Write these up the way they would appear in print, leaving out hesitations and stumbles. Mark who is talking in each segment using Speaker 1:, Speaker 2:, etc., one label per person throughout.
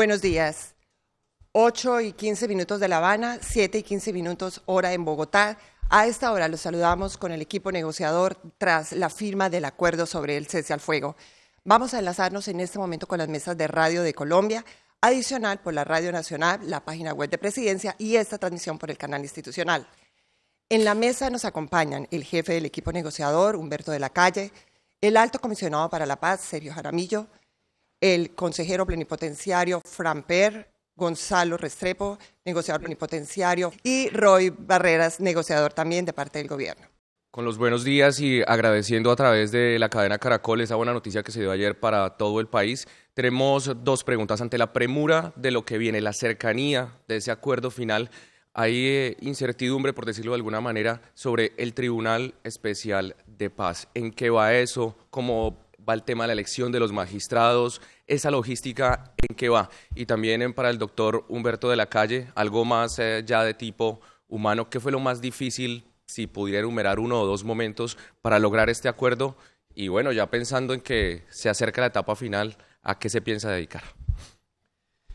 Speaker 1: Buenos días. 8:15 de La Habana, 7:15 hora en Bogotá. A esta hora los saludamos con el equipo negociador tras la firma del acuerdo sobre el cese al fuego. Vamos a enlazarnos en este momento con las mesas de radio de Colombia, adicional por la Radio Nacional, la página web de Presidencia y esta transmisión por el canal institucional. En la mesa nos acompañan el jefe del equipo negociador, Humberto de la Calle, el alto comisionado para la paz, Sergio Jaramillo, el consejero plenipotenciario Fran Per, Gonzalo Restrepo, negociador plenipotenciario, y Roy Barreras, negociador también de parte del gobierno.
Speaker 2: Con los buenos días y agradeciendo a través de la cadena Caracol esa buena noticia que se dio ayer para todo el país, tenemos dos preguntas. Ante la premura de lo que viene, la cercanía de ese acuerdo final, hay incertidumbre, por decirlo de alguna manera, sobre el Tribunal Especial de Paz. ¿En qué va eso? ¿Cómo va el tema de la elección de los magistrados? ¿Esa logística en qué va? Y también para el doctor Humberto de la Calle, algo más ya de tipo humano, ¿qué fue lo más difícil, si pudiera enumerar uno o dos momentos, para lograr este acuerdo? Y bueno, ya pensando en que se acerca la etapa final, ¿a qué se piensa dedicar?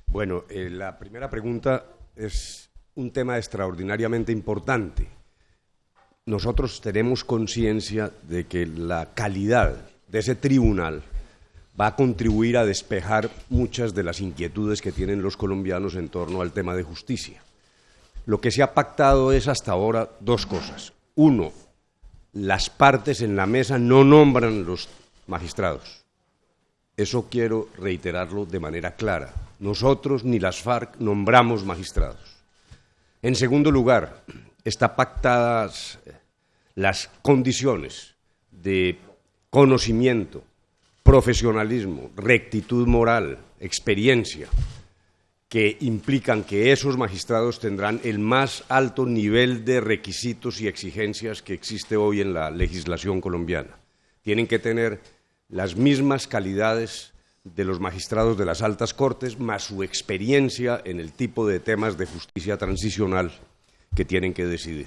Speaker 3: Bueno, la primera pregunta es un tema extraordinariamente importante. Nosotros tenemos conciencia de que la calidad de ese tribunal va a contribuir a despejar muchas de las inquietudes que tienen los colombianos en torno al tema de justicia. Lo que se ha pactado es hasta ahora dos cosas. Uno, las partes en la mesa no nombran los magistrados. Eso quiero reiterarlo de manera clara. Nosotros ni las FARC nombramos magistrados. En segundo lugar, están pactadas las condiciones de conocimiento, profesionalismo, rectitud moral, experiencia, que implican que esos magistrados tendrán el más alto nivel de requisitos y exigencias que existe hoy en la legislación colombiana. Tienen que tener las mismas calidades de los magistrados de las altas cortes, más su experiencia en el tipo de temas de justicia transicional que tienen que decidir.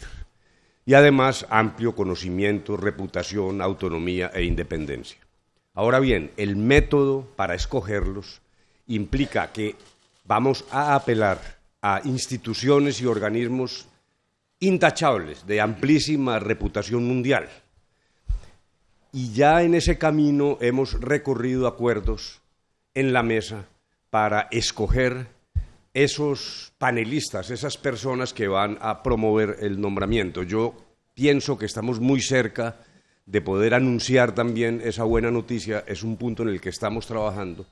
Speaker 3: Y además, amplio conocimiento, reputación, autonomía e independencia. Ahora bien, el método para escogerlos implica que vamos a apelar a instituciones y organismos intachables, de amplísima reputación mundial. Y ya en ese camino hemos recorrido acuerdos en la mesa para escoger esos panelistas, esas personas que van a promover el nombramiento. Yo pienso que estamos muy cerca de poder anunciar también esa buena noticia. Es un punto en el que estamos trabajando,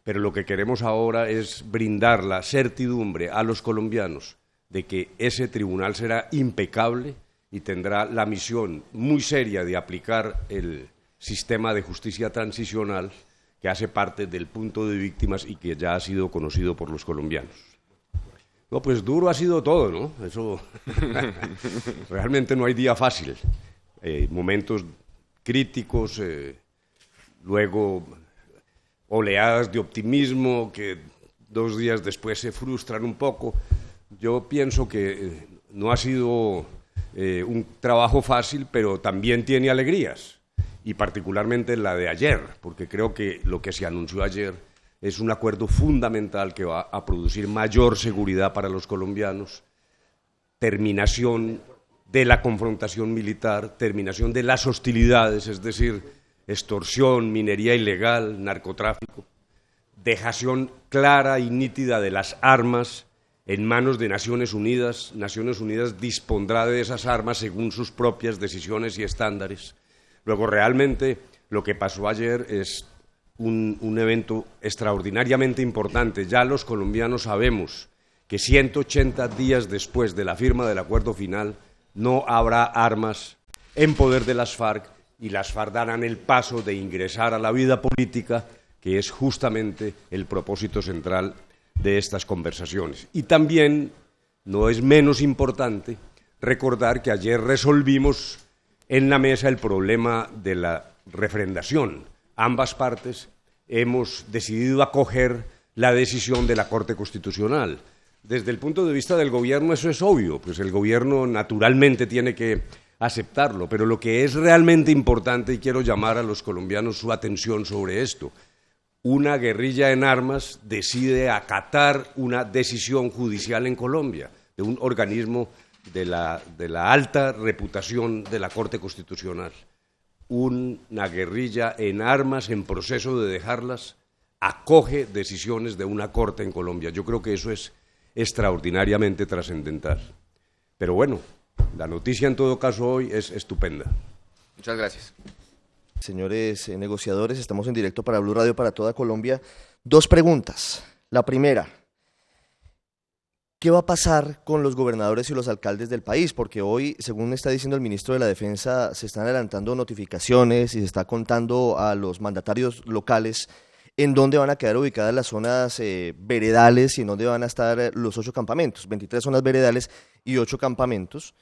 Speaker 3: pero lo que queremos ahora es brindar la certidumbre a los colombianos de que ese tribunal será impecable y tendrá la misión muy seria de aplicar el sistema de justicia transicional que hace parte del punto de víctimas y que ya ha sido conocido por los colombianos. No, pues duro ha sido todo, ¿no? Eso realmente no hay día fácil. Momentos críticos, luego oleadas de optimismo que 2 días después se frustran un poco. Yo pienso que no ha sido un trabajo fácil, pero también tiene alegrías, y particularmente la de ayer, porque creo que lo que se anunció ayer es un acuerdo fundamental que va a producir mayor seguridad para los colombianos, terminación de la confrontación militar, terminación de las hostilidades, es decir, extorsión, minería ilegal, narcotráfico, dejación clara y nítida de las armas en manos de Naciones Unidas. Naciones Unidas dispondrá de esas armas según sus propias decisiones y estándares. Luego, realmente, lo que pasó ayer es un evento extraordinariamente importante. Ya los colombianos sabemos que 180 días después de la firma del acuerdo final no habrá armas en poder de las FARC, y las FARC darán el paso de ingresar a la vida política, que es justamente el propósito central de estas conversaciones. Y también, no es menos importante, recordar que ayer resolvimos en la mesa el problema de la refrendación. Ambas partes hemos decidido acoger la decisión de la Corte Constitucional. Desde el punto de vista del gobierno eso es obvio, pues el gobierno naturalmente tiene que aceptarlo, pero lo que es realmente importante, y quiero llamar a los colombianos su atención sobre esto, una guerrilla en armas decide acatar una decisión judicial en Colombia, de un organismo de la alta reputación de la Corte Constitucional. Una guerrilla en armas en proceso de dejarlas acoge decisiones de una corte en Colombia. Yo creo que eso es extraordinariamente trascendental. Pero bueno, la noticia en todo caso hoy es estupenda.
Speaker 2: Muchas gracias.
Speaker 4: Señores negociadores, estamos en directo para Blue Radio para toda Colombia. 2 preguntas. La primera, ¿qué va a pasar con los gobernadores y los alcaldes del país? Porque hoy, según está diciendo el ministro de la Defensa, se están adelantando notificaciones y se está contando a los mandatarios locales en dónde van a quedar ubicadas las zonas veredales y en dónde van a estar los 8 campamentos, 23 zonas veredales y 8 campamentos.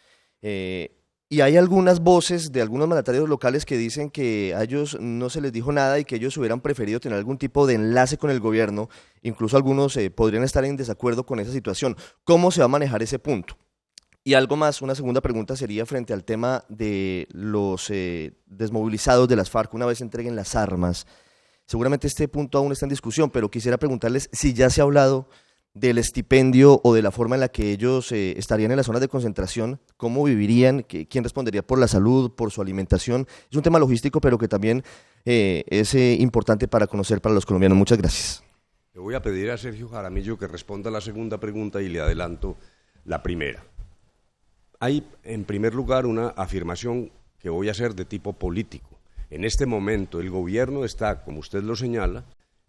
Speaker 4: Y hay algunas voces de algunos mandatarios locales que dicen que a ellos no se les dijo nada y que ellos hubieran preferido tener algún tipo de enlace con el gobierno, incluso algunos podrían estar en desacuerdo con esa situación. ¿Cómo se va a manejar ese punto? Y algo más, una segunda pregunta sería frente al tema de los desmovilizados de las FARC una vez entreguen las armas. Seguramente este punto aún está en discusión, pero quisiera preguntarles si ya se ha hablado del estipendio o de la forma en la que ellos estarían en las zonas de concentración, cómo vivirían, quién respondería por la salud, por su alimentación. Es un tema logístico, pero que también es importante para conocer para los colombianos. Muchas gracias.
Speaker 3: Le voy a pedir a Sergio Jaramillo que responda a la segunda pregunta y le adelanto la primera. Hay, en primer lugar, una afirmación que voy a hacer de tipo político. En este momento el gobierno está, como usted lo señala,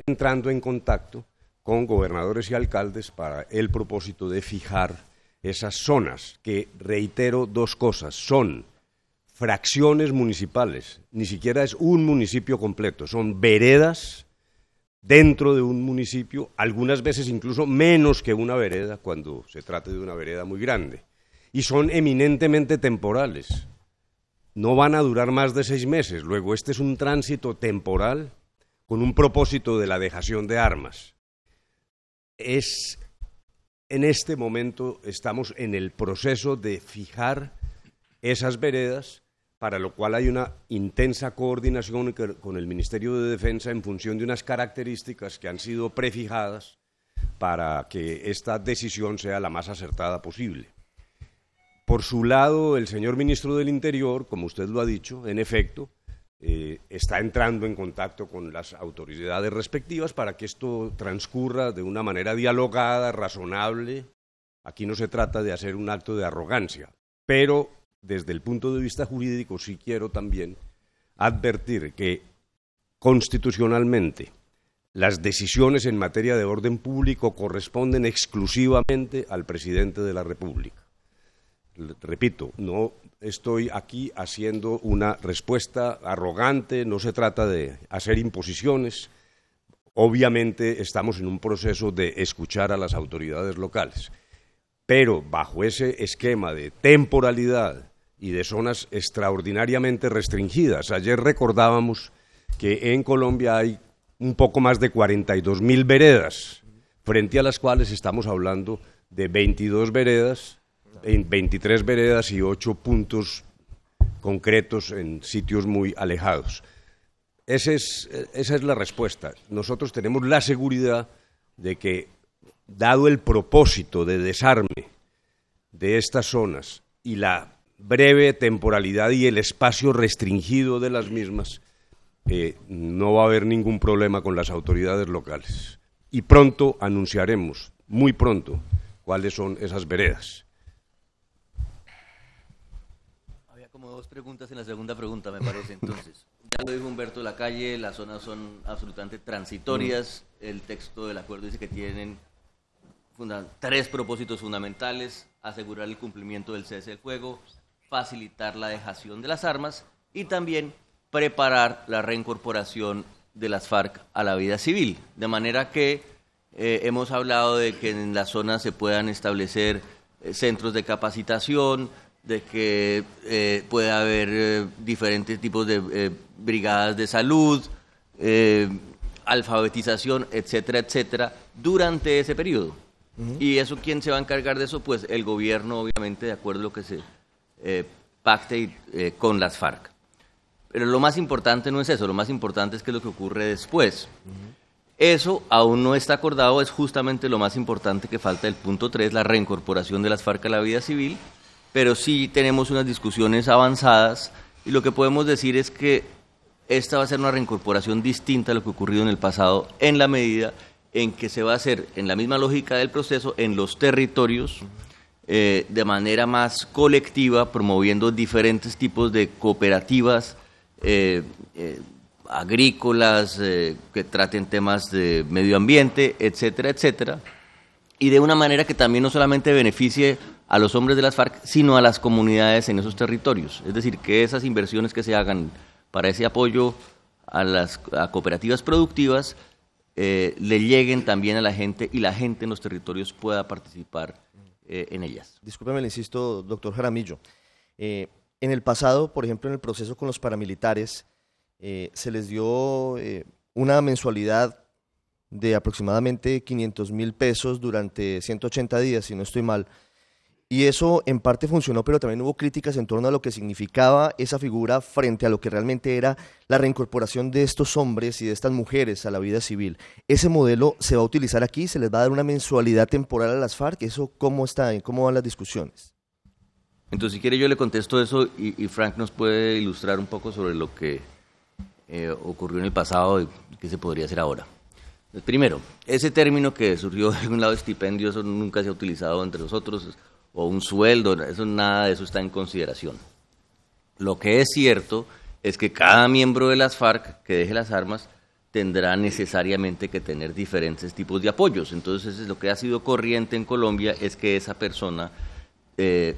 Speaker 3: entrando en contacto con gobernadores y alcaldes para el propósito de fijar esas zonas, que reitero 2 cosas, son fracciones municipales, ni siquiera es un municipio completo, son veredas dentro de un municipio, algunas veces incluso menos que una vereda cuando se trate de una vereda muy grande, y son eminentemente temporales. No van a durar más de 6 meses. Luego, este es un tránsito temporal con un propósito de la dejación de armas. En este momento estamos en el proceso de fijar esas veredas, para lo cual hay una intensa coordinación con el Ministerio de Defensa en función de unas características que han sido prefijadas para que esta decisión sea la más acertada posible. Por su lado, el señor ministro del Interior, como usted lo ha dicho, en efecto, está entrando en contacto con las autoridades respectivas para que esto transcurra de una manera dialogada, razonable. Aquí no se trata de hacer un acto de arrogancia, pero desde el punto de vista jurídico sí quiero también advertir que constitucionalmente las decisiones en materia de orden público corresponden exclusivamente al presidente de la República. Repito, no estoy aquí haciendo una respuesta arrogante, no se trata de hacer imposiciones. Obviamente estamos en un proceso de escuchar a las autoridades locales, pero bajo ese esquema de temporalidad y de zonas extraordinariamente restringidas. Ayer recordábamos que en Colombia hay un poco más de 42.000 veredas, frente a las cuales estamos hablando de 22 veredas, 23 veredas y 8 puntos concretos en sitios muy alejados. Esa es la respuesta. Nosotros tenemos la seguridad de que, dado el propósito de desarme de estas zonas y la breve temporalidad y el espacio restringido de las mismas, no va a haber ningún problema con las autoridades locales. Y pronto anunciaremos, muy pronto, cuáles son esas veredas.
Speaker 5: Como 2 preguntas en la segunda pregunta, me parece, entonces. Ya lo dijo Humberto Lacalle, las zonas son absolutamente transitorias. El texto del acuerdo dice que tienen 3 propósitos fundamentales: asegurar el cumplimiento del cese del fuego, facilitar la dejación de las armas y también preparar la reincorporación de las FARC a la vida civil. De manera que hemos hablado de que en las zonas se puedan establecer centros de capacitación, de que puede haber diferentes tipos de brigadas de salud, alfabetización, etcétera, etcétera, durante ese periodo. ¿Y eso quién se va a encargar de eso? Pues el gobierno, obviamente, de acuerdo a lo que se pacte con las FARC. Pero lo más importante no es eso, lo más importante es qué es lo que ocurre después. Eso aún no está acordado, es justamente lo más importante que falta, el punto 3, la reincorporación de las FARC a la vida civil, pero sí tenemos unas discusiones avanzadas y lo que podemos decir es que esta va a ser una reincorporación distinta a lo que ocurrió en el pasado, en la medida en que se va a hacer en la misma lógica del proceso en los territorios, de manera más colectiva, promoviendo diferentes tipos de cooperativas agrícolas, que traten temas de medio ambiente, etcétera, etcétera, y de una manera que también no solamente beneficie a los hombres de las FARC, sino a las comunidades en esos territorios. Es decir, que esas inversiones que se hagan para ese apoyo a cooperativas productivas le lleguen también a la gente y la gente en los territorios pueda participar en ellas.
Speaker 4: Discúlpeme, le insisto, doctor Jaramillo. En el pasado, por ejemplo, en el proceso con los paramilitares, se les dio una mensualidad de aproximadamente 500.000 pesos durante 180 días, si no estoy mal. Y eso en parte funcionó, pero también hubo críticas en torno a lo que significaba esa figura frente a lo que realmente era la reincorporación de estos hombres y de estas mujeres a la vida civil. ¿Ese modelo se va a utilizar aquí? ¿Se les va a dar una mensualidad temporal a las FARC? ¿Eso cómo está? ¿Cómo van las discusiones?
Speaker 5: Entonces, si quiere yo le contesto eso y Frank nos puede ilustrar un poco sobre lo que ocurrió en el pasado y qué se podría hacer ahora. Primero, ese término que surgió de un lado, estipendio, eso nunca se ha utilizado entre nosotros, o un sueldo, eso, nada de eso está en consideración. Lo que es cierto es que cada miembro de las FARC que deje las armas tendrá necesariamente que tener diferentes tipos de apoyos. Entonces, lo que ha sido corriente en Colombia es que esa persona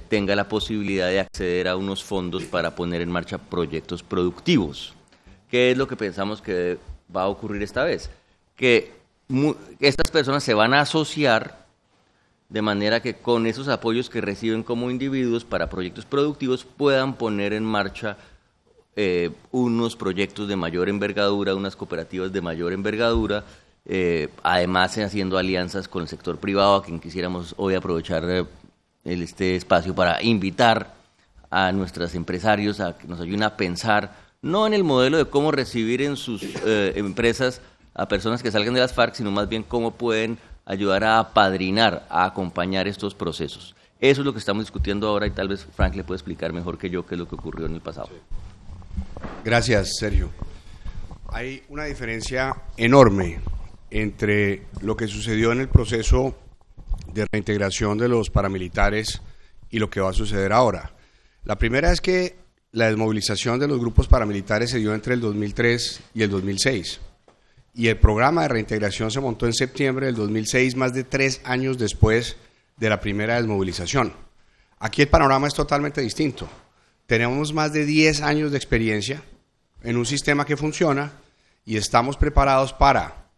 Speaker 5: tenga la posibilidad de acceder a unos fondos para poner en marcha proyectos productivos. ¿Qué es lo que pensamos que va a ocurrir esta vez? Que estas personas se van a asociar de manera que con esos apoyos que reciben como individuos para proyectos productivos puedan poner en marcha unos proyectos de mayor envergadura, unas cooperativas de mayor envergadura, además haciendo alianzas con el sector privado, a quien quisiéramos hoy aprovechar este espacio para invitar a nuestros empresarios a que nos ayuden a pensar, no en el modelo de cómo recibir en sus empresas a personas que salgan de las FARC, sino más bien cómo pueden ayudar a apadrinar, a acompañar estos procesos. Eso es lo que estamos discutiendo ahora y tal vez Frank le puede explicar mejor que yo qué es lo que ocurrió en el pasado.
Speaker 3: Sí. Gracias, Sergio. Hay una diferencia enorme entre lo que sucedió en el proceso de reintegración de los paramilitares y lo que va a suceder ahora. La primera es que la desmovilización de los grupos paramilitares se dio entre el 2003 y el 2006. Y el programa de reintegración se montó en septiembre del 2006, más de 3 años después de la primera desmovilización. Aquí el panorama es totalmente distinto. Tenemos más de 10 años de experiencia en un sistema que funciona y estamos preparados para,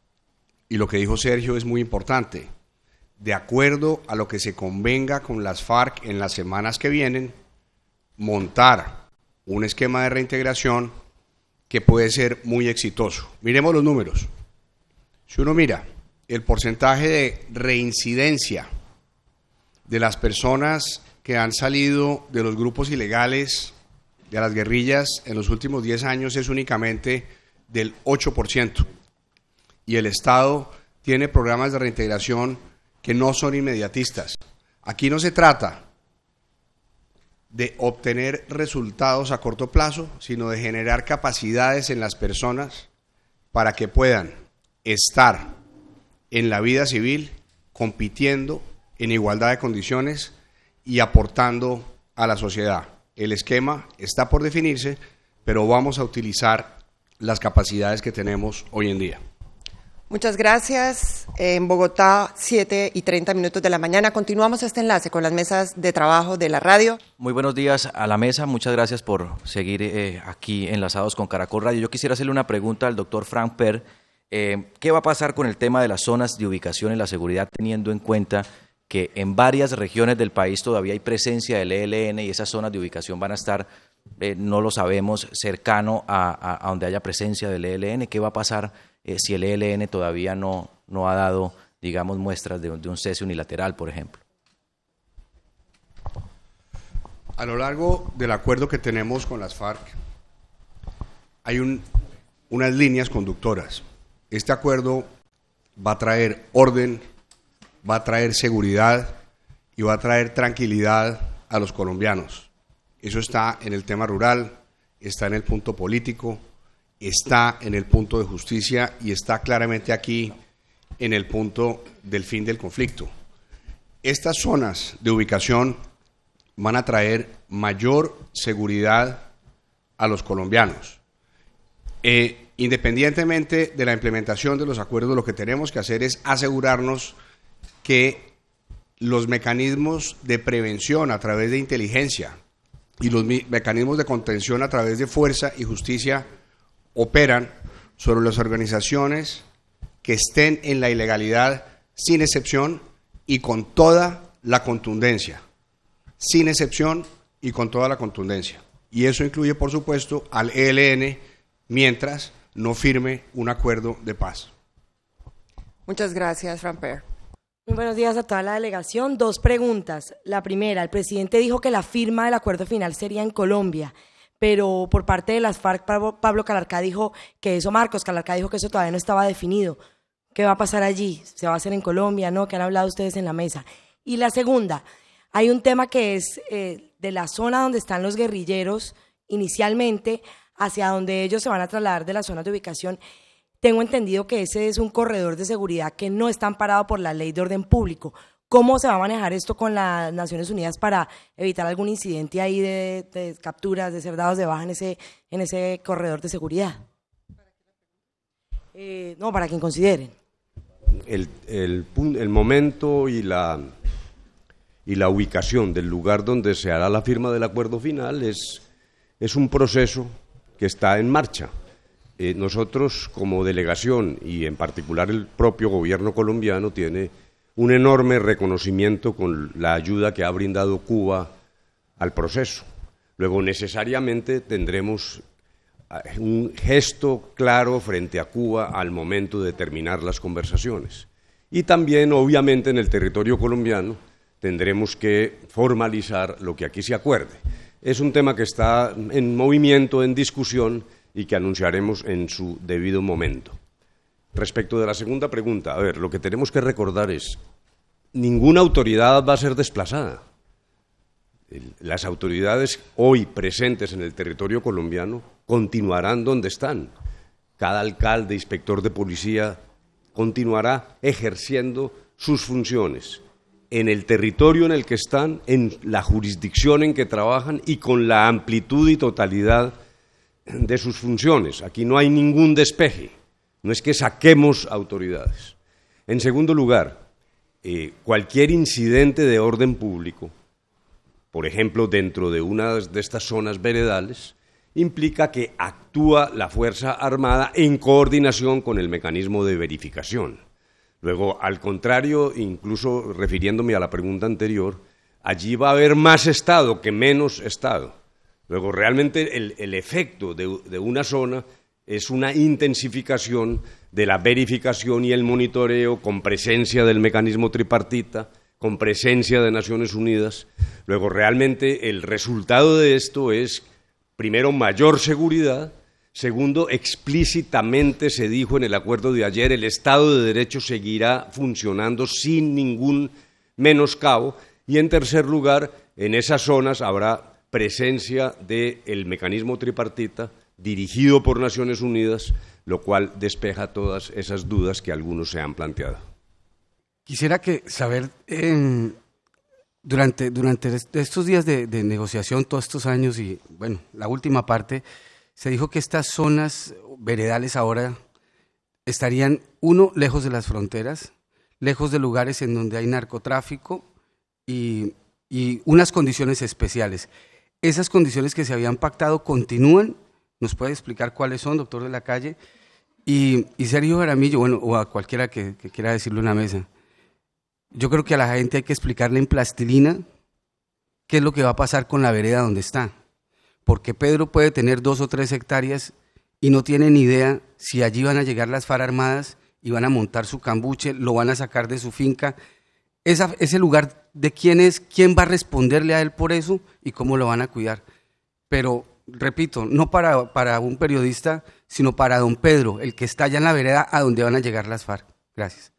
Speaker 3: y lo que dijo Sergio es muy importante, de acuerdo a lo que se convenga con las FARC en las semanas que vienen, montar un esquema de reintegración que puede ser muy exitoso. Miremos los números. Si uno mira el porcentaje de reincidencia de las personas que han salido de los grupos ilegales, de las guerrillas, en los últimos 10 años es únicamente del 8%. Y el Estado tiene programas de reintegración que no son inmediatistas. Aquí no se trata de obtener resultados a corto plazo, sino de generar capacidades en las personas para que puedan estar en la vida civil, compitiendo en igualdad de condiciones y aportando a la sociedad. El esquema está por definirse, pero vamos a utilizar las capacidades que tenemos hoy en día.
Speaker 1: Muchas gracias. En Bogotá, 7:30 de la mañana. Continuamos este enlace con las mesas de trabajo de la radio.
Speaker 6: Muy buenos días a la mesa. Muchas gracias por seguir aquí enlazados con Caracol Radio. Yo quisiera hacerle una pregunta al doctor Frank Per. ¿Qué va a pasar con el tema de las zonas de ubicación en la seguridad, teniendo en cuenta que en varias regiones del país todavía hay presencia del ELN y esas zonas de ubicación van a estar, no lo sabemos, cercano a donde haya presencia del ELN? ¿Qué va a pasar si el ELN todavía no ha dado, digamos, muestras de un cese unilateral, por ejemplo?
Speaker 3: A lo largo del acuerdo que tenemos con las FARC hay unas líneas conductoras. Este acuerdo va a traer orden, va a traer seguridad y va a traer tranquilidad a los colombianos. Eso está en el tema rural, está en el punto político, está en el punto de justicia y está claramente aquí en el punto del fin del conflicto. Estas zonas de ubicación van a traer mayor seguridad a los colombianos. Independientemente de la implementación de los acuerdos, lo que tenemos que hacer es asegurarnos que los mecanismos de prevención a través de inteligencia y los mecanismos de contención a través de fuerza y justicia operan sobre las organizaciones que estén en la ilegalidad sin excepción y con toda la contundencia. Sin excepción y con toda la contundencia. Y eso incluye, por supuesto, al ELN mientras no firme un acuerdo de paz.
Speaker 1: Muchas gracias, Frank Per.
Speaker 7: Muy buenos días a toda la delegación. 2 preguntas. La primera, el presidente dijo que la firma del acuerdo final sería en Colombia, pero por parte de las FARC, Pablo Calarcá dijo que eso, Marcos Calarcá dijo que eso todavía no estaba definido. ¿Qué va a pasar allí? ¿Se va a hacer en Colombia? ¿No? ¿Qué han hablado ustedes en la mesa? Y la segunda, hay un tema que es de la zona donde están los guerrilleros inicialmente hacia donde ellos se van a trasladar de las zonas de ubicación. Tengo entendido que ese es un corredor de seguridad que no está amparado por la ley de orden público. ¿Cómo se va a manejar esto con las Naciones Unidas para evitar algún incidente ahí de capturas, de ser dados de baja en ese corredor de seguridad? No, para quien consideren.
Speaker 3: El momento y la ubicación del lugar donde se hará la firma del acuerdo final es un proceso que está en marcha. Nosotros como delegación y en particular el propio gobierno colombiano tiene un enorme reconocimiento con la ayuda que ha brindado Cuba al proceso. Luego necesariamente tendremos un gesto claro frente a Cuba al momento de terminar las conversaciones. Y también, obviamente, en el territorio colombiano tendremos que formalizar lo que aquí se acuerde. Es un tema que está en movimiento, en discusión y que anunciaremos en su debido momento. Respecto de la segunda pregunta, a ver, lo que tenemos que recordar es ninguna autoridad va a ser desplazada. Las autoridades hoy presentes en el territorio colombiano continuarán donde están. Cada alcalde, inspector de policía continuará ejerciendo sus funciones en el territorio en el que están, en la jurisdicción en que trabajan y con la amplitud y totalidad de sus funciones. Aquí no hay ningún despeje, no es que saquemos autoridades. En segundo lugar, cualquier incidente de orden público, por ejemplo, dentro de una de estas zonas veredales, implica que actúa la Fuerza Armada en coordinación con el mecanismo de verificación. Luego, al contrario, incluso refiriéndome a la pregunta anterior, allí va a haber más Estado que menos Estado. Luego, realmente el efecto de una zona es una intensificación de la verificación y el monitoreo con presencia del mecanismo tripartita, con presencia de Naciones Unidas. Luego, realmente el resultado de esto es, primero, mayor seguridad. Segundo, explícitamente se dijo en el acuerdo de ayer, el Estado de Derecho seguirá funcionando sin ningún menoscabo. Y en tercer lugar, en esas zonas habrá presencia del mecanismo tripartita dirigido por Naciones Unidas, lo cual despeja todas esas dudas que algunos se han planteado.
Speaker 8: Quisiera saber, durante estos días de negociación, todos estos años y, bueno, la última parte, se dijo que estas zonas veredales ahora estarían, uno, lejos de las fronteras, lejos de lugares en donde hay narcotráfico y unas condiciones especiales. ¿Esas condiciones que se habían pactado continúan? ¿Nos puede explicar cuáles son, doctor de la Calle? Y Sergio Jaramillo, bueno, o a cualquiera que quiera decirlo en la mesa, yo creo que a la gente hay que explicarle en plastilina qué es lo que va a pasar con la vereda donde está. Porque Pedro puede tener 2 o 3 hectáreas y no tiene ni idea si allí van a llegar las FARC armadas y van a montar su cambuche, lo van a sacar de su finca. Ese lugar de quién es, quién va a responderle a él por eso y cómo lo van a cuidar. Pero, repito, no para un periodista, sino para don Pedro, el que está allá en la vereda a donde van a llegar las FARC. Gracias.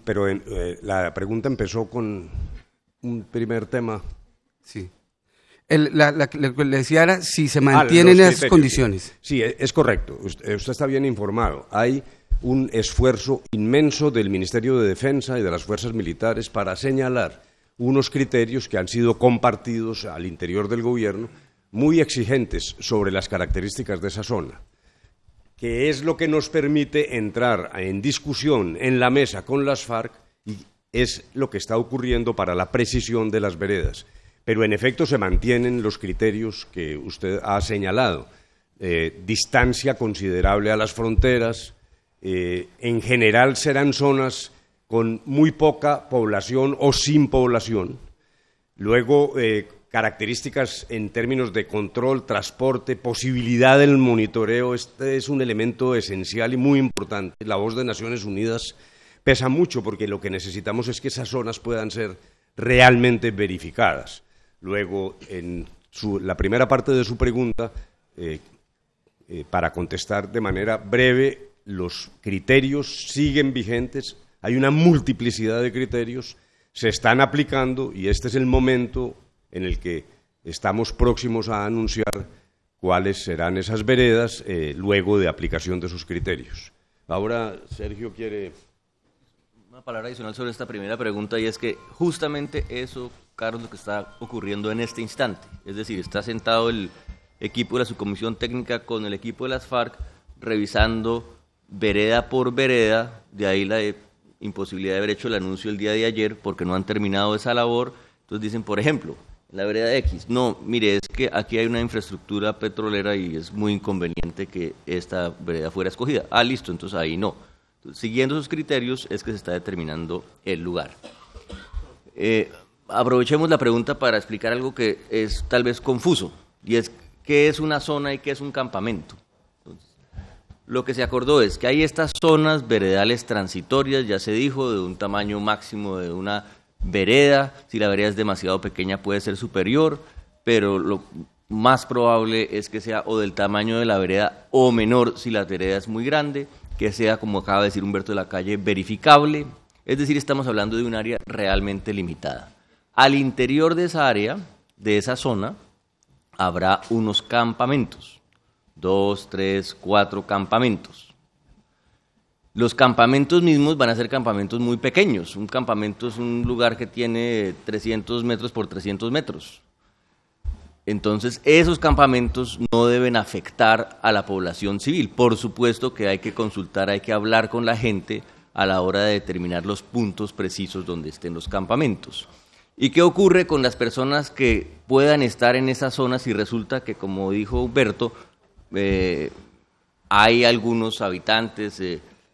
Speaker 3: Pero la pregunta empezó con un primer tema.
Speaker 8: Sí. Lo que le decía era si se mantienen esas condiciones.
Speaker 3: Sí, es correcto. Usted está bien informado. Hay un esfuerzo inmenso del Ministerio de Defensa y de las fuerzas militares para señalar unos criterios que han sido compartidos al interior del gobierno, muy exigentes sobre las características de esa zona, que es lo que nos permite entrar en discusión en la mesa con las FARC, y es lo que está ocurriendo para la precisión de las veredas. Pero en efecto se mantienen los criterios que usted ha señalado. Distancia considerable a las fronteras, en general serán zonas con muy poca población o sin población. Luego, características en términos de control, transporte, posibilidad del monitoreo. Este es un elemento esencial y muy importante. La voz de Naciones Unidas pesa mucho porque lo que necesitamos es que esas zonas puedan ser realmente verificadas. Luego, en la primera parte de su pregunta, para contestar de manera breve, los criterios siguen vigentes, hay una multiplicidad de criterios, se están aplicando y este es el momento en el que estamos próximos a anunciar cuáles serán esas veredas luego de aplicación de esos criterios. Ahora Sergio quiere...
Speaker 5: Una palabra adicional sobre esta primera pregunta, y es que justamente eso, Carlos, lo que está ocurriendo en este instante. Es decir, está sentado el equipo de la subcomisión técnica con el equipo de las FARC revisando vereda por vereda, de ahí la imposibilidad de haber hecho el anuncio el día de ayer porque no han terminado esa labor. Entonces dicen, por ejemplo, la vereda X, no, mire, es que aquí hay una infraestructura petrolera y es muy inconveniente que esta vereda fuera escogida. Ah, listo, entonces ahí no. Entonces, siguiendo esos criterios es que se está determinando el lugar. Aprovechemos la pregunta para explicar algo que es tal vez confuso, y es qué es una zona y qué es un campamento. Entonces, lo que se acordó es que hay estas zonas veredales transitorias, ya se dijo, de un tamaño máximo de una vereda. Si la vereda es demasiado pequeña puede ser superior, pero lo más probable es que sea o del tamaño de la vereda o menor si la vereda es muy grande, que sea, como acaba de decir Humberto de la Calle, verificable. Es decir, estamos hablando de un área realmente limitada. Al interior de esa área, de esa zona, habrá unos campamentos, 2, 3, 4 campamentos. Los campamentos mismos van a ser campamentos muy pequeños. Un campamento es un lugar que tiene 300 metros por 300 metros. Entonces, esos campamentos no deben afectar a la población civil. Por supuesto que hay que consultar, hay que hablar con la gente a la hora de determinar los puntos precisos donde estén los campamentos. ¿Y qué ocurre con las personas que puedan estar en esas zonas si resulta que, como dijo Humberto, hay algunos habitantes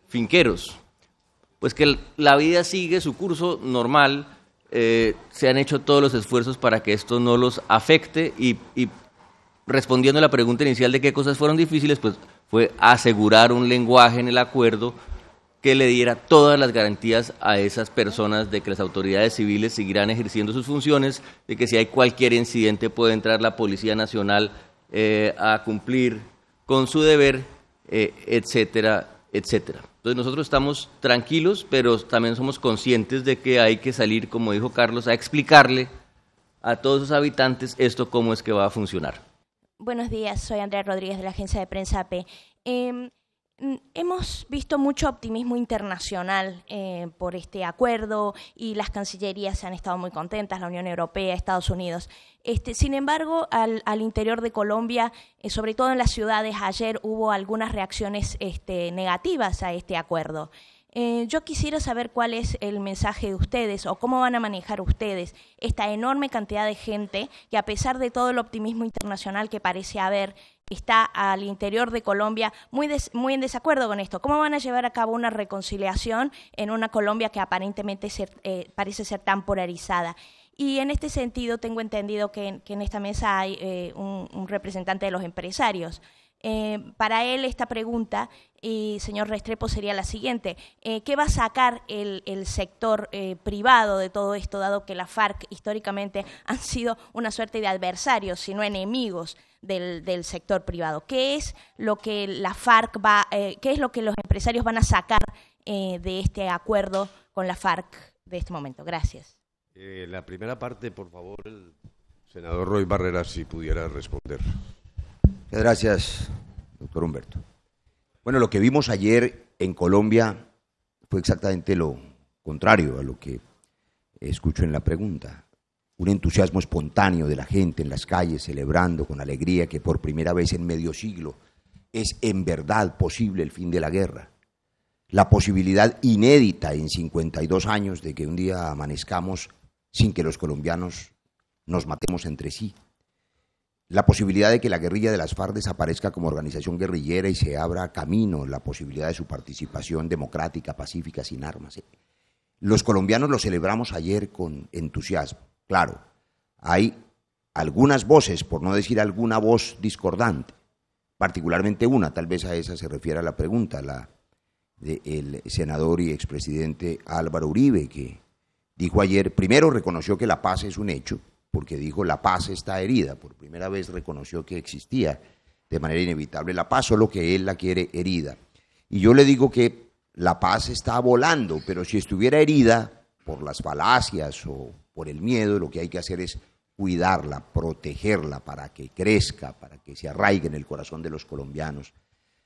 Speaker 5: finqueros? Pues que la vida sigue su curso normal. Se han hecho todos los esfuerzos para que esto no los afecte y respondiendo a la pregunta inicial de qué cosas fueron difíciles, pues fue asegurar un lenguaje en el acuerdo que le diera todas las garantías a esas personas de que las autoridades civiles seguirán ejerciendo sus funciones, de que si hay cualquier incidente puede entrar la Policía Nacional a cumplir con su deber, etcétera, etcétera. Entonces nosotros estamos tranquilos, pero también somos conscientes de que hay que salir, como dijo Carlos, a explicarle a todos los habitantes esto cómo es que va a funcionar.
Speaker 9: Buenos días, soy Andrea Rodríguez de la agencia de prensa AP. Hemos visto mucho optimismo internacional por este acuerdo y las cancillerías han estado muy contentas, la Unión Europea, Estados Unidos. Sin embargo, al interior de Colombia, sobre todo en las ciudades, ayer hubo algunas reacciones negativas a este acuerdo. Yo quisiera saber cuál es el mensaje de ustedes o cómo van a manejar ustedes esta enorme cantidad de gente que, a pesar de todo el optimismo internacional que parece haber, está al interior de Colombia muy en desacuerdo con esto. ¿Cómo van a llevar a cabo una reconciliación en una Colombia que aparentemente parece ser tan polarizada? Y en este sentido tengo entendido que en esta mesa hay un representante de los empresarios. Para él esta pregunta, y señor Restrepo, sería la siguiente. ¿Qué va a sacar el sector privado de todo esto, dado que la FARC históricamente han sido una suerte de adversarios, sino enemigos del sector privado? ¿Qué es lo que la FARC qué es lo que los empresarios van a sacar de este acuerdo con la FARC de este momento? Gracias.
Speaker 3: La primera parte, por favor, el senador Roy Barreras, si pudiera responder.
Speaker 10: Gracias, doctor Humberto. Bueno, lo que vimos ayer en Colombia fue exactamente lo contrario a lo que escucho en la pregunta. Un entusiasmo espontáneo de la gente en las calles, celebrando con alegría que por primera vez en medio siglo es en verdad posible el fin de la guerra. La posibilidad inédita en 52 años de que un día amanezcamos sin que los colombianos nos matemos entre sí. La posibilidad de que la guerrilla de las FARC desaparezca como organización guerrillera y se abra camino, la posibilidad de su participación democrática, pacífica, sin armas. Los colombianos lo celebramos ayer con entusiasmo. Claro, hay algunas voces, por no decir alguna voz discordante, particularmente una, tal vez a esa se refiere la pregunta, la del senador y expresidente Álvaro Uribe, que dijo ayer, primero reconoció que la paz es un hecho, porque dijo la paz está herida, por primera vez reconoció que existía de manera inevitable la paz, solo que él la quiere herida. Y yo le digo que la paz está volando, pero si estuviera herida por las falacias o por el miedo, lo que hay que hacer es cuidarla, protegerla para que crezca, para que se arraigue en el corazón de los colombianos.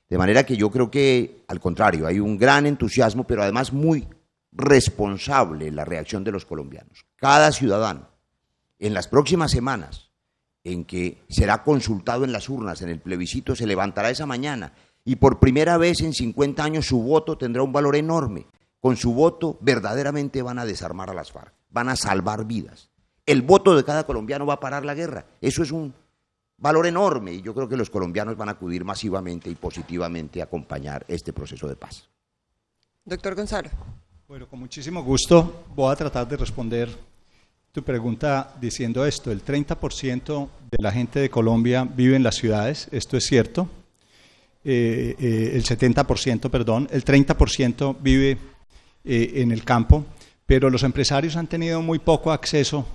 Speaker 10: De manera que yo creo que, al contrario, hay un gran entusiasmo, pero además muy responsable la reacción de los colombianos. Cada ciudadano, en las próximas semanas, en que será consultado en las urnas, en el plebiscito, se levantará esa mañana y por primera vez en 50 años su voto tendrá un valor enorme. Con su voto verdaderamente van a desarmar a las FARC, van a salvar vidas. El voto de cada colombiano va a parar la guerra. Eso es un valor enorme y yo creo que los colombianos van a acudir masivamente y positivamente a acompañar este proceso de paz.
Speaker 1: Doctor Gonzalo.
Speaker 11: Bueno, con muchísimo gusto voy a tratar de responder tu pregunta diciendo esto. El 30% de la gente de Colombia vive en las ciudades, esto es cierto. El 70%, perdón, el 30% vive en el campo, pero los empresarios han tenido muy poco acceso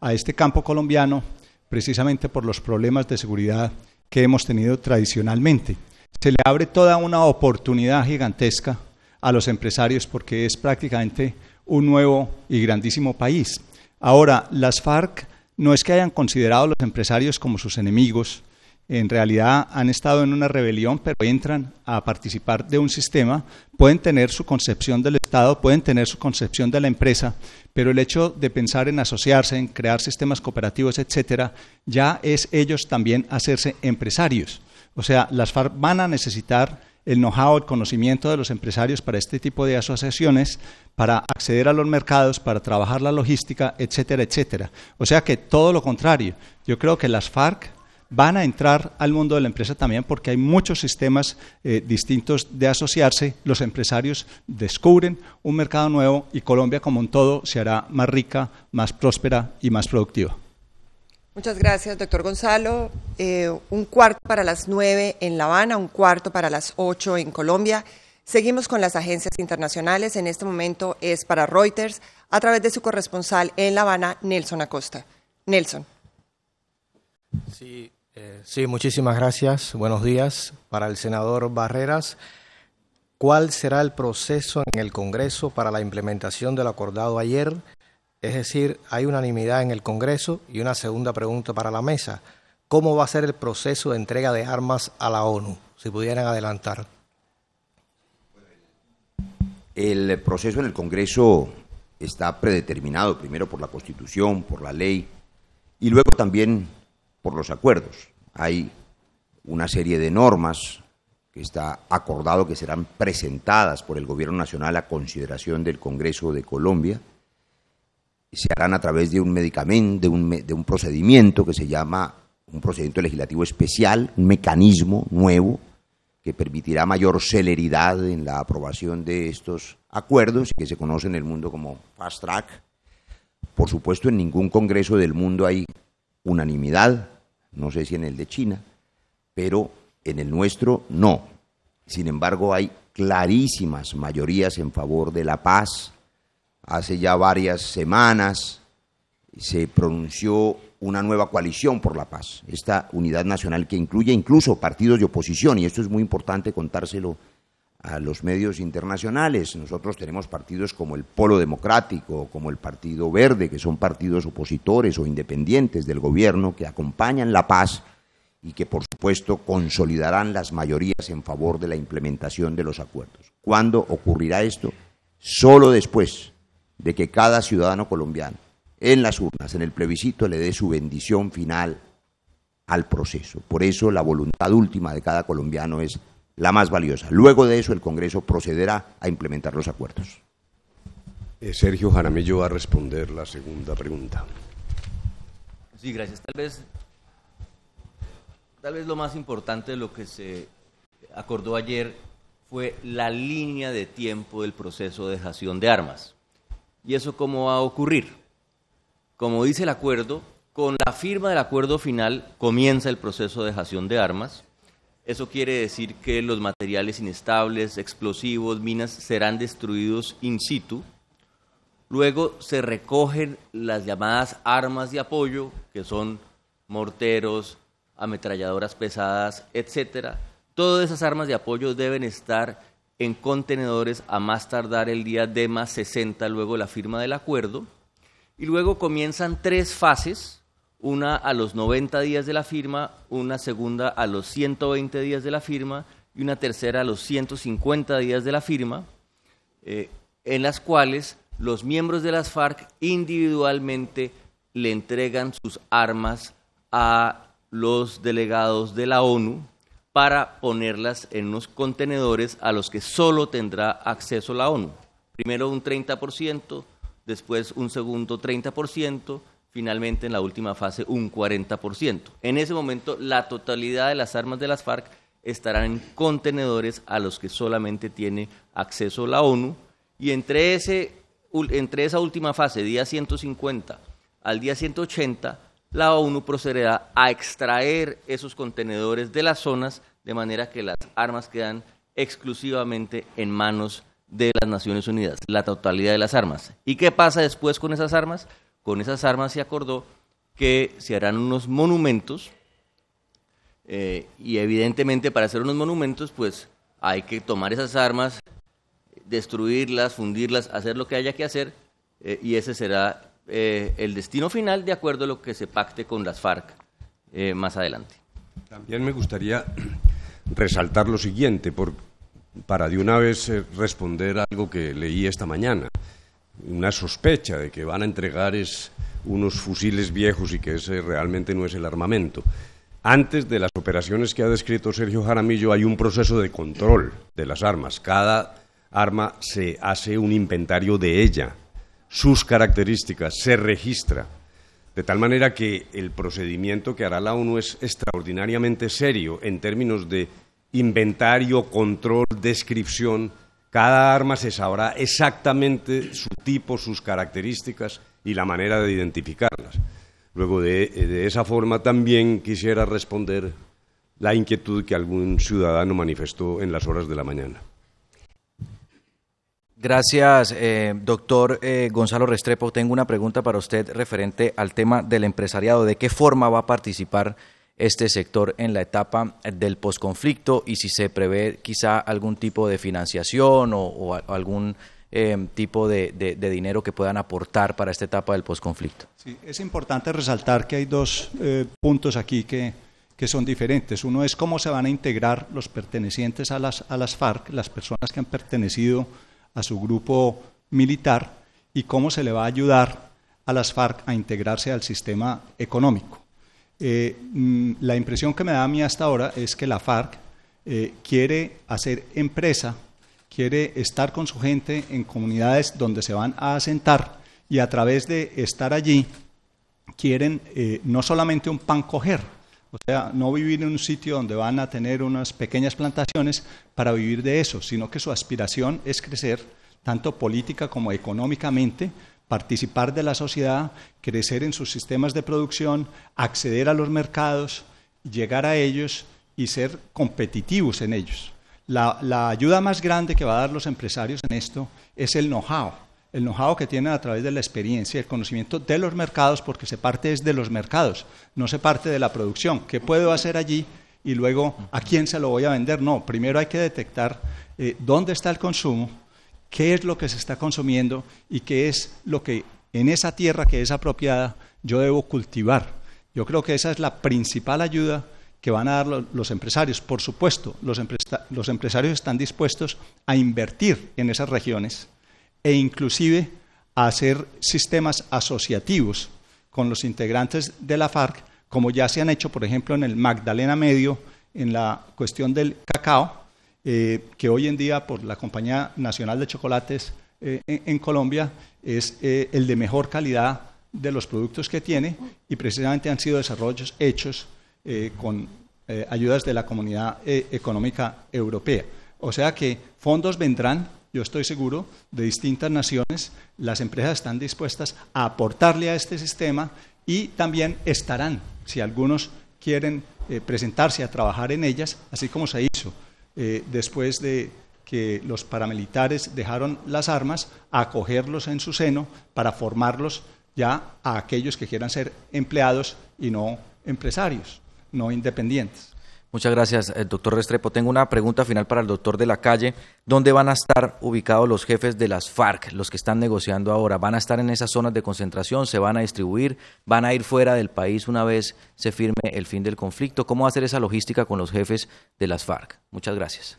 Speaker 11: a este campo colombiano precisamente por los problemas de seguridad que hemos tenido tradicionalmente. Se le abre toda una oportunidad gigantesca a los empresarios porque es prácticamente un nuevo y grandísimo país. Ahora, las FARC no es que hayan considerado a los empresarios como sus enemigos, en realidad han estado en una rebelión, pero entran a participar de un sistema, pueden tener su concepción del Estado, pueden tener su concepción de la empresa, pero el hecho de pensar en asociarse, en crear sistemas cooperativos, etcétera, ya es ellos también hacerse empresarios. O sea, las FARC van a necesitar el know-how, el conocimiento de los empresarios para este tipo de asociaciones, para acceder a los mercados, para trabajar la logística, etcétera, etcétera. O sea que todo lo contrario, yo creo que las FARC van a entrar al mundo de la empresa también porque hay muchos sistemas distintos de asociarse, los empresarios descubren un mercado nuevo y Colombia como un todo se hará más rica, más próspera y más productiva.
Speaker 1: Muchas gracias, doctor Gonzalo. 1/4 para las 9 en La Habana, 1/4 para las 8 en Colombia. Seguimos con las agencias internacionales. En este momento es para Reuters, a través de su corresponsal en La Habana, Nelson Acosta. Nelson.
Speaker 12: Sí, muchísimas gracias. Buenos días. Para el senador Barreras, ¿cuál será el proceso en el Congreso para la implementación de lo acordado ayer? Es decir, hay unanimidad en el Congreso. Y una segunda pregunta para la mesa. ¿Cómo va a ser el proceso de entrega de armas a la ONU? Si pudieran adelantar.
Speaker 10: El proceso en el Congreso está predeterminado primero por la Constitución, por la ley y luego también por los acuerdos. Hay una serie de normas que está acordado que serán presentadas por el Gobierno Nacional a consideración del Congreso de Colombia. Se harán a través de un medicamento, de un procedimiento que se llama un procedimiento legislativo especial, un mecanismo nuevo que permitirá mayor celeridad en la aprobación de estos acuerdos, que se conoce en el mundo como Fast Track. Por supuesto, en ningún congreso del mundo hay unanimidad, no sé si en el de China, pero En el nuestro, no. Sin embargo, hay clarísimas mayorías en favor de la paz. Hace ya varias semanas se pronunció una nueva coalición por la paz, esta unidad nacional que incluye incluso partidos de oposición, y esto es muy importante contárselo a los medios internacionales. Nosotros tenemos partidos como el Polo Democrático, como el Partido Verde, que son partidos opositores o independientes del gobierno que acompañan la paz y que, por supuesto, consolidarán las mayorías en favor de la implementación de los acuerdos. ¿Cuándo ocurrirá esto? Solo después de que cada ciudadano colombiano, en las urnas, en el plebiscito, le dé su bendición final al proceso. Por eso la voluntad última de cada colombiano es la más valiosa. Luego de eso el Congreso procederá a implementar los acuerdos.
Speaker 3: Sergio Jaramillo va a responder la segunda pregunta.
Speaker 5: Sí, gracias. Tal vez lo más importante de lo que se acordó ayer fue la línea de tiempo del proceso de dejación de armas. ¿Y eso cómo va a ocurrir? Como dice el acuerdo, con la firma del acuerdo final comienza el proceso de dejación de armas. Eso quiere decir que los materiales inestables, explosivos, minas, serán destruidos in situ. Luego se recogen las llamadas armas de apoyo, que son morteros, ametralladoras pesadas, etcétera. Todas esas armas de apoyo deben estar en contenedores a más tardar el día D+60 luego de la firma del acuerdo. Y luego comienzan 3 fases, una a los 90 días de la firma, una segunda a los 120 días de la firma y una tercera a los 150 días de la firma, en las cuales los miembros de las FARC individualmente le entregan sus armas a los delegados de la ONU para ponerlas en unos contenedores a los que solo tendrá acceso la ONU. Primero un 30%, después un segundo 30%, finalmente en la última fase un 40%. En ese momento la totalidad de las armas de las FARC estarán en contenedores a los que solamente tiene acceso la ONU, y entre esa última fase, día 150 al día 180, la ONU procederá a extraer esos contenedores de las zonas, de manera que las armas quedan exclusivamente en manos de las Naciones Unidas, la totalidad de las armas. ¿Y qué pasa después con esas armas? Con esas armas se acordó que se harán unos monumentos, y evidentemente para hacer unos monumentos pues hay que tomar esas armas, destruirlas, fundirlas, hacer lo que haya que hacer, y ese será el destino final de acuerdo a lo que se pacte con las FARC más adelante.
Speaker 3: También me gustaría resaltar lo siguiente, para de una vez responder algo que leí esta mañana, una sospecha de que van a entregar unos fusiles viejos y que ese realmente no es el armamento. Antes de las operaciones que ha descrito Sergio Jaramillo hay un proceso de control de las armas. Cada arma se hace un inventario de ella, sus características, se registra, de tal manera que el procedimiento que hará la ONU es extraordinariamente serio en términos de inventario, control, descripción. Cada arma se sabrá exactamente su tipo, sus características y la manera de identificarlas. Luego, de esa forma, también quisiera responder la inquietud que algún ciudadano manifestó en las horas de la mañana.
Speaker 6: Gracias, doctor Gonzalo Restrepo. Tengo una pregunta para usted referente al tema del empresariado. ¿De qué forma va a participar este sector en la etapa del posconflicto y si se prevé quizá algún tipo de financiación o algún tipo de dinero que puedan aportar para esta etapa del posconflicto?
Speaker 11: Sí, es importante resaltar que hay 2 puntos aquí que son diferentes. Uno es cómo se van a integrar los pertenecientes a las FARC, las personas que han pertenecido a su grupo militar, y cómo se le va a ayudar a las FARC a integrarse al sistema económico. La impresión que me da a mí hasta ahora es que la FARC quiere hacer empresa, quiere estar con su gente en comunidades donde se van a asentar, y a través de estar allí quieren no solamente un pan coger, o sea, no vivir en un sitio donde van a tener unas pequeñas plantaciones para vivir de eso, sino que su aspiración es crecer tanto política como económicamente, participar de la sociedad, crecer en sus sistemas de producción, acceder a los mercados, llegar a ellos y ser competitivos en ellos. La ayuda más grande que va a dar los empresarios en esto es el know-how que tienen a través de la experiencia, el conocimiento de los mercados, porque se parte desde los mercados, no se parte de la producción. ¿Qué puedo hacer allí? Y luego, ¿a quién se lo voy a vender? No, primero hay que detectar dónde está el consumo, qué es lo que se está consumiendo y qué es lo que en esa tierra que es apropiada yo debo cultivar. Yo creo que esa es la principal ayuda que van a dar los empresarios. Por supuesto, los empresarios están dispuestos a invertir en esas regiones e inclusive a hacer sistemas asociativos con los integrantes de la FARC, como ya se han hecho, por ejemplo, en el Magdalena Medio, en la cuestión del cacao, que hoy en día por la Compañía Nacional de Chocolates en Colombia es el de mejor calidad de los productos que tiene, y precisamente han sido desarrollos hechos con ayudas de la Comunidad Económica Europea. O sea que fondos vendrán, yo estoy seguro, de distintas naciones. Las empresas están dispuestas a aportarle a este sistema y también estarán, si algunos quieren presentarse a trabajar en ellas, así como se hizo después de que los paramilitares dejaron las armas, a acogerlos en su seno para formarlos ya a aquellos que quieran ser empleados y no empresarios, no independientes.
Speaker 6: Muchas gracias, doctor Restrepo. Tengo una pregunta final para el doctor de la Calle. ¿Dónde van a estar ubicados los jefes de las FARC, los que están negociando ahora? ¿Van a estar en esas zonas de concentración? ¿Se van a distribuir? ¿Van a ir fuera del país una vez se firme el fin del conflicto? ¿Cómo va a ser esa logística con los jefes de las FARC? Muchas gracias.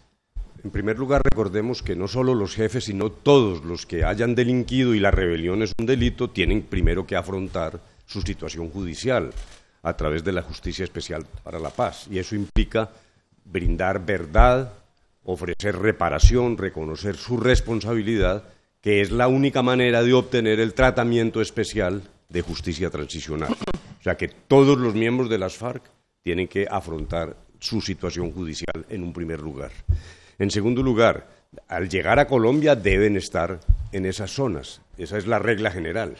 Speaker 3: En primer lugar, recordemos que no solo los jefes, sino todos los que hayan delinquido, y la rebelión es un delito, tienen primero que afrontar su situación judicial a través de la Justicia Especial para la Paz. Y eso implica brindar verdad, ofrecer reparación, reconocer su responsabilidad, que es la única manera de obtener el tratamiento especial de justicia transicional. O sea que todos los miembros de las FARC tienen que afrontar su situación judicial en un primer lugar. En segundo lugar, al llegar a Colombia deben estar en esas zonas. Esa es la regla general.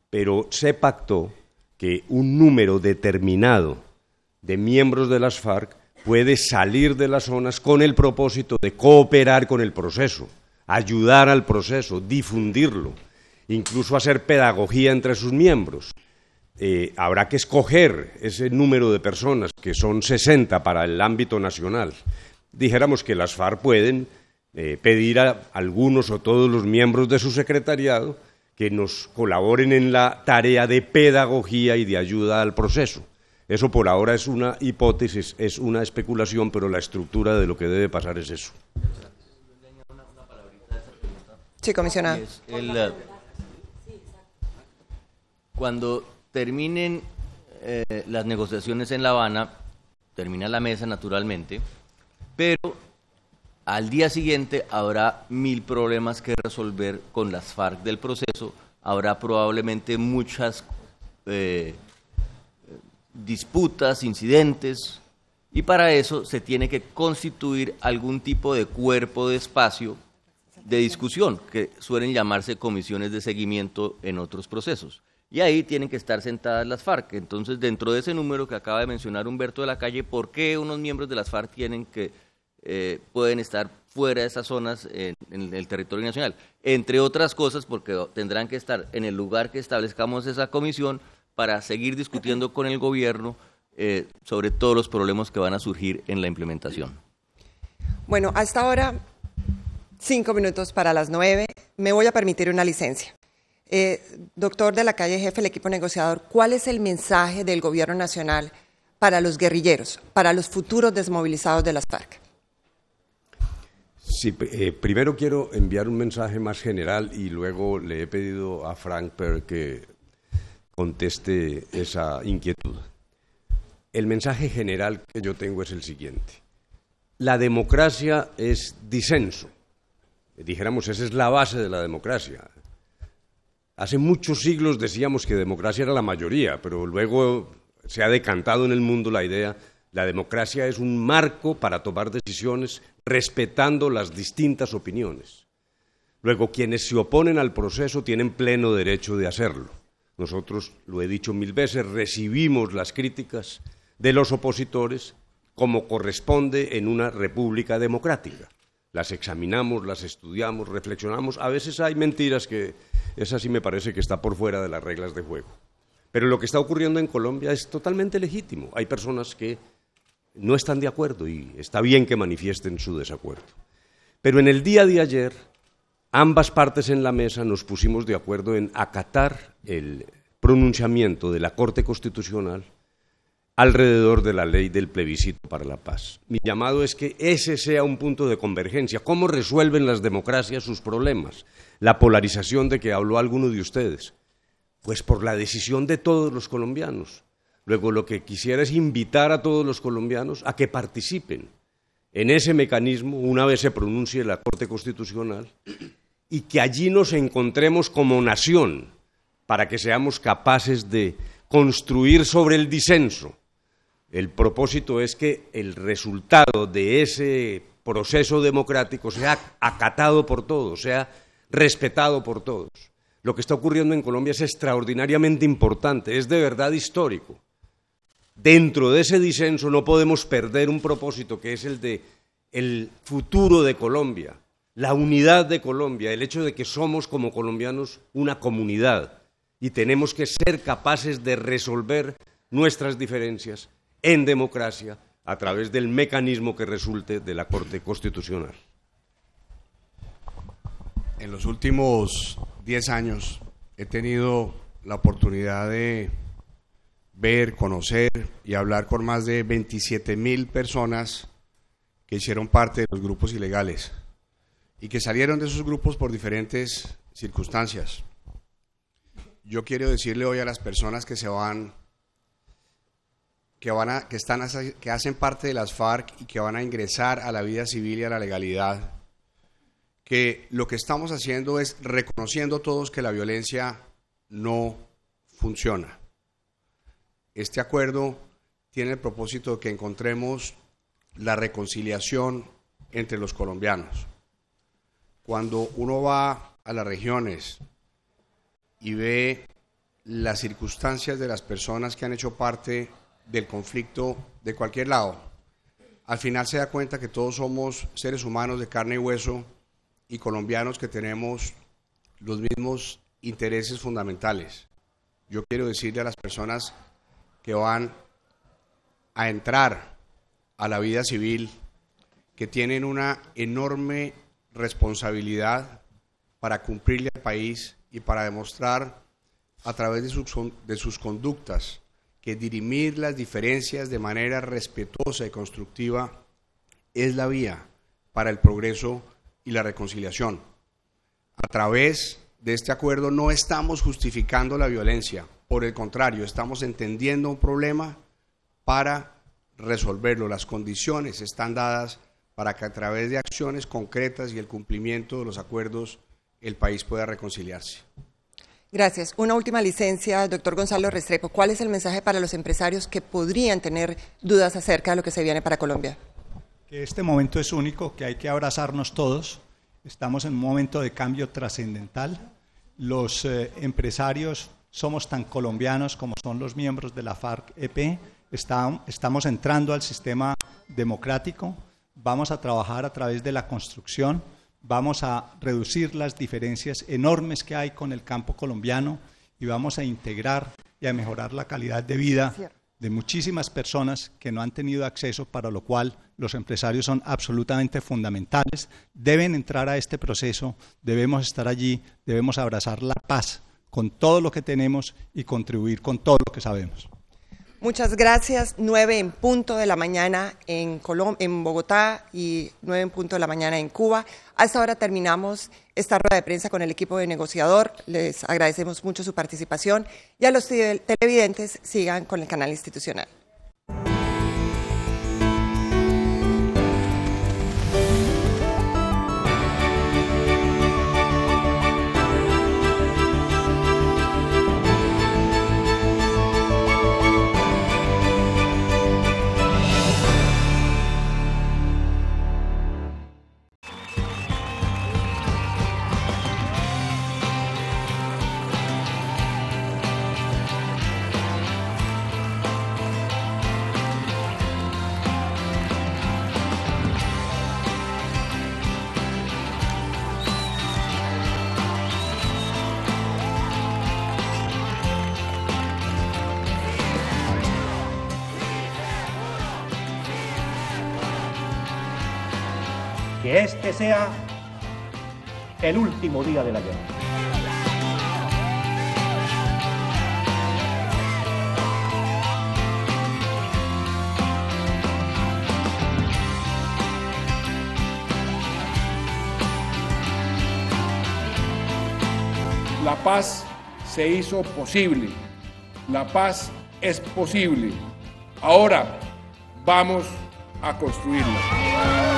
Speaker 3: Pero se pactó que un número determinado de miembros de las FARC puede salir de las zonas con el propósito de cooperar con el proceso, ayudar al proceso, difundirlo, incluso hacer pedagogía entre sus miembros. Habrá que escoger ese número de personas, que son 60 para el ámbito nacional. Dijéramos que las FARC pueden pedir a algunos o todos los miembros de su secretariado que nos colaboren en la tarea de pedagogía y de ayuda al proceso. Eso por ahora es una hipótesis, es una especulación, pero la estructura de lo que debe pasar es eso.
Speaker 1: Sí, comisionado.
Speaker 5: Cuando terminen las negociaciones en La Habana, termina la mesa naturalmente, pero al día siguiente habrá 1000 problemas que resolver con las FARC del proceso, habrá probablemente muchas disputas, incidentes, y para eso se tiene que constituir algún tipo de cuerpo de espacio de discusión, que suelen llamarse comisiones de seguimiento en otros procesos. Y ahí tienen que estar sentadas las FARC. Entonces, dentro de ese número que acaba de mencionar Humberto de la Calle, ¿por qué unos miembros de las FARC pueden estar fuera de esas zonas en el territorio nacional? Entre otras cosas, porque tendrán que estar en el lugar que establezcamos esa comisión para seguir discutiendo con el gobierno sobre todos los problemas que van a surgir en la implementación.
Speaker 1: Bueno, hasta ahora, 5 minutos para las 9. Me voy a permitir una licencia. Doctor de la Calle, jefe del equipo negociador, ¿cuál es el mensaje del gobierno nacional para los guerrilleros, para los futuros desmovilizados de las FARC?
Speaker 3: Sí, primero quiero enviar un mensaje más general y luego le he pedido a Frank Per que conteste esa inquietud. El mensaje general que yo tengo es el siguiente. La democracia es disenso. Dijéramos, esa es la base de la democracia. Hace muchos siglos decíamos que democracia era la mayoría, pero luego se ha decantado en el mundo la idea. La democracia es un marco para tomar decisiones respetando las distintas opiniones. Luego, quienes se oponen al proceso tienen pleno derecho de hacerlo. Nosotros, lo he dicho 1000 veces, recibimos las críticas de los opositores como corresponde en una república democrática. Las examinamos, las estudiamos, reflexionamos. A veces hay mentiras que esa sí me parece que está por fuera de las reglas de juego. Pero lo que está ocurriendo en Colombia es totalmente legítimo. Hay personas que no están de acuerdo y está bien que manifiesten su desacuerdo. Pero en el día de ayer, ambas partes en la mesa nos pusimos de acuerdo en acatar el pronunciamiento de la Corte Constitucional alrededor de la ley del plebiscito para la paz. Mi llamado es que ese sea un punto de convergencia. ¿Cómo resuelven las democracias sus problemas? La polarización de que habló alguno de ustedes. Pues por la decisión de todos los colombianos. Luego lo que quisiera es invitar a todos los colombianos a que participen en ese mecanismo una vez se pronuncie la Corte Constitucional y que allí nos encontremos como nación para que seamos capaces de construir sobre el disenso. El propósito es que el resultado de ese proceso democrático sea acatado por todos, sea respetado por todos. Lo que está ocurriendo en Colombia es extraordinariamente importante, es de verdad histórico. Dentro de ese disenso no podemos perder un propósito que es el de el futuro de Colombia, la unidad de Colombia, el hecho de que somos como colombianos una comunidad y tenemos que ser capaces de resolver nuestras diferencias en democracia a través del mecanismo que resulte de la Corte Constitucional.
Speaker 13: En los últimos 10 años he tenido la oportunidad de ver, conocer y hablar con más de 27.000 personas que hicieron parte de los grupos ilegales y que salieron de esos grupos por diferentes circunstancias. Yo quiero decirle hoy a las personas que se van, que hacen parte de las FARC y que van a ingresar a la vida civil y a la legalidad, que lo que estamos haciendo es reconociendo todos que la violencia no funciona. Este acuerdo tiene el propósito de que encontremos la reconciliación entre los colombianos. Cuando uno va a las regiones y ve las circunstancias de las personas que han hecho parte del conflicto de cualquier lado, al final se da cuenta que todos somos seres humanos de carne y hueso y colombianos que tenemos los mismos intereses fundamentales. Yo quiero decirle a las personas que van a entrar a la vida civil que tienen una enorme responsabilidad para cumplirle al país y para demostrar a través de sus conductas que dirimir las diferencias de manera respetuosa y constructiva es la vía para el progreso y la reconciliación. A través de este acuerdo no estamos justificando la violencia, por el contrario, estamos entendiendo un problema para resolverlo. Las condiciones están dadas para que a través de acciones concretas y el cumplimiento de los acuerdos el país pueda reconciliarse.
Speaker 1: Gracias. Una última licencia, doctor Gonzalo Restrepo. ¿Cuál es el mensaje para los empresarios que podrían tener dudas acerca de lo que se viene para Colombia?
Speaker 11: Que este momento es único, que hay que abrazarnos todos. Estamos en un momento de cambio trascendental. Los empresarios somos tan colombianos como son los miembros de la FARC-EP. Estamos entrando al sistema democrático. Vamos a trabajar a través de la construcción. Vamos a reducir las diferencias enormes que hay con el campo colombiano y vamos a integrar y a mejorar la calidad de vida de muchísimas personas que no han tenido acceso, para lo cual los empresarios son absolutamente fundamentales. Deben entrar a este proceso, debemos estar allí, debemos abrazar la paz con todo lo que tenemos y contribuir con todo lo que sabemos.
Speaker 1: Muchas gracias. 9 en punto de la mañana en Bogotá y 9 en punto de la mañana en Cuba. A esta hora terminamos esta rueda de prensa con el equipo de negociador. Les agradecemos mucho su participación y a los televidentes sigan con el canal institucional.
Speaker 14: que este sea el último día de la guerra.
Speaker 15: La paz se hizo posible. La paz es posible. Ahora vamos a construirla.